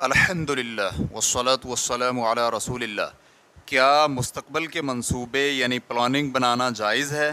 الحمدللہ والصلاة والسلام علی رسول اللہ۔ کیا مستقبل کے منصوبے یعنی پلاننگ بنانا جائز ہے؟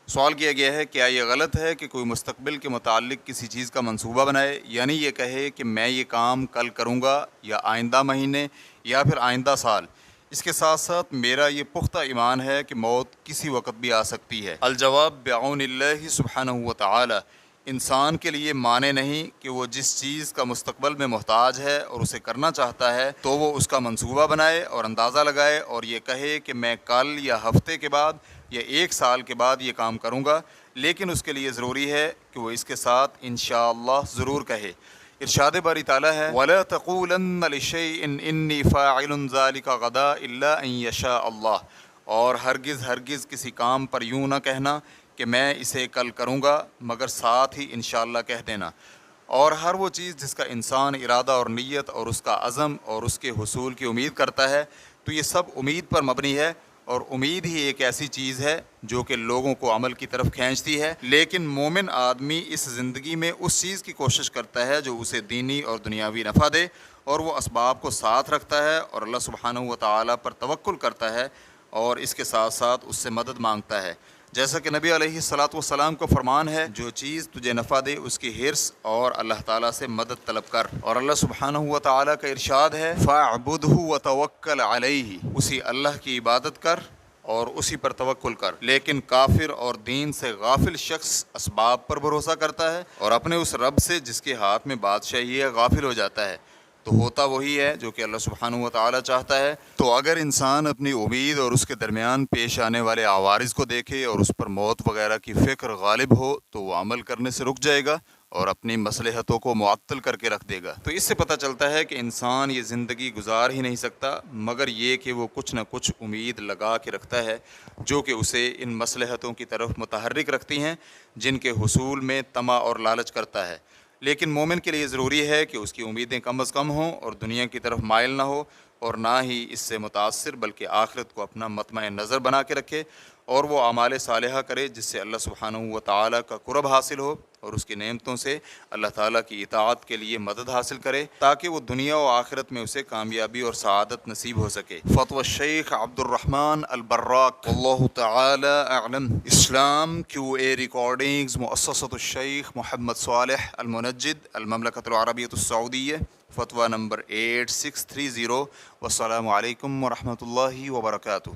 سوال کیا گیا ہے کیا یہ غلط ہے کہ کوئی مستقبل کے متعلق کسی چیز کا منصوبہ بنائے، یعنی یہ کہے کہ میں یہ کام کل کروں گا یا آئندہ مہینے یا پھر آئندہ سال۔ اس کے ساتھ ساتھ میرا یہ پختہ ایمان ہے کہ موت کسی وقت بھی آ سکتی ہے۔ الجواب بعون اللہ سبحانہ وتعالی، انسان کے لیے معنی نہیں کہ وہ جس چیز کا مستقبل میں محتاج ہے اور اسے کرنا چاہتا ہے تو وہ اس کا منصوبہ بنائے اور اندازہ لگائے اور یہ کہے کہ میں کل یا ہفتے کے بعد یا ایک سال کے بعد یہ کام کروں گا، لیکن اس کے لیے ضروری ہے کہ وہ اس کے ساتھ انشاءاللہ ضرور کہے۔ ارشاد باری تعالیٰ ہے وَلَا تَقُولَنَّ لِشَيْءٍ إِنِّي فَاعِلٌ ذَلِكَ غَدًا إِلَّا أَن يَشَاءَ اللَّهُ، اور ہرگز کسی کام پر یوں نہ کہنا کہ میں اسے کل کروں گا، مگر ساتھ ہی انشاءاللہ کہہ دینا۔ اور ہر وہ چیز جس کا انسان ارادہ اور نیت اور اس کا عزم اور اس کے حصول کی امید کرتا ہے تو یہ سب امید پر مبنی ہے، اور امید ہی ایک ایسی چیز ہے جو کہ لوگوں کو عمل کی طرف کھینچتی ہے۔ لیکن مومن آدمی اس زندگی میں اس چیز کی کوشش کرتا ہے جو اسے دینی اور دنیاوی نفع دے، اور وہ اسباب کو ساتھ رکھتا ہے اور اللہ سبحانہ وتعالی پر توکل کرتا ہے، اور اس کے ساتھ ساتھ اس سے مدد مانگتا ہے۔ جیسا کہ نبی علیہ الصلاۃ والسلام کو فرمان ہے جو چیز تجھے نفع دے اس کی حرص اور اللہ تعالیٰ سے مدد طلب کر، اور اللہ سبحانہ وتعالی کا ارشاد ہے فَاعْبُدْهُ وَتَوَكَّلْ عَلَيْهِ، اسی اللہ کی عبادت کر اور اسی پر توکل کر۔ لیکن کافر اور دین سے غافل شخص اسباب پر بھروسہ کرتا ہے اور اپنے اس رب سے جس کے ہاتھ میں بادشاہی ہے غافل ہو جاتا ہے، تو ہوتا وہی ہے جو کہ اللہ سبحانہ وتعالی چاہتا ہے۔ تو اگر انسان اپنی امید اور اس کے درمیان پیش آنے والے عوارض کو دیکھے اور اس پر موت وغیرہ کی فکر غالب ہو تو وہ عمل کرنے سے رک جائے گا اور اپنی مصلحتوں کو معطل کر کے رکھ دے گا۔ تو اس سے پتہ چلتا ہے کہ انسان یہ زندگی گزار ہی نہیں سکتا مگر یہ کہ وہ کچھ نہ کچھ امید لگا کے رکھتا ہے جو کہ اسے ان مصلحتوں کی طرف متحرک رکھتی ہیں جن کے حصول میں طمع اور لالچ کرتا ہے۔ لیکن مومن کے لیے ضروری ہے کہ اس کی امیدیں کم از کم ہوں اور دنیا کی طرف مائل نہ ہو، اور نہ ہی اس سے متاثر بلکہ آخرت کو اپنا مطمع نظر بنا کے رکھے، اور وہ اعمال صالحہ کرے جس سے اللہ سبحانہ وتعالی کا قرب حاصل ہو اور اس کی نعمتوں سے اللہ تعالیٰ کی اطاعت کے لیے مدد حاصل کرے تاکہ وہ دنیا و آخرت میں اسے کامیابی اور سعادت نصیب ہو سکے۔ فتوی الشیخ عبد الرحمن البراق واللہ تعالی اعلم۔ اسلام کیو اے ریکارڈنگز مؤسسۃ الشیخ محمد صالح المنجد، المملکۃ العربیۃ السعودیہ، فتویٰ نمبر 8630۔ والسلام علیکم ورحمۃ اللہ وبرکاتہ۔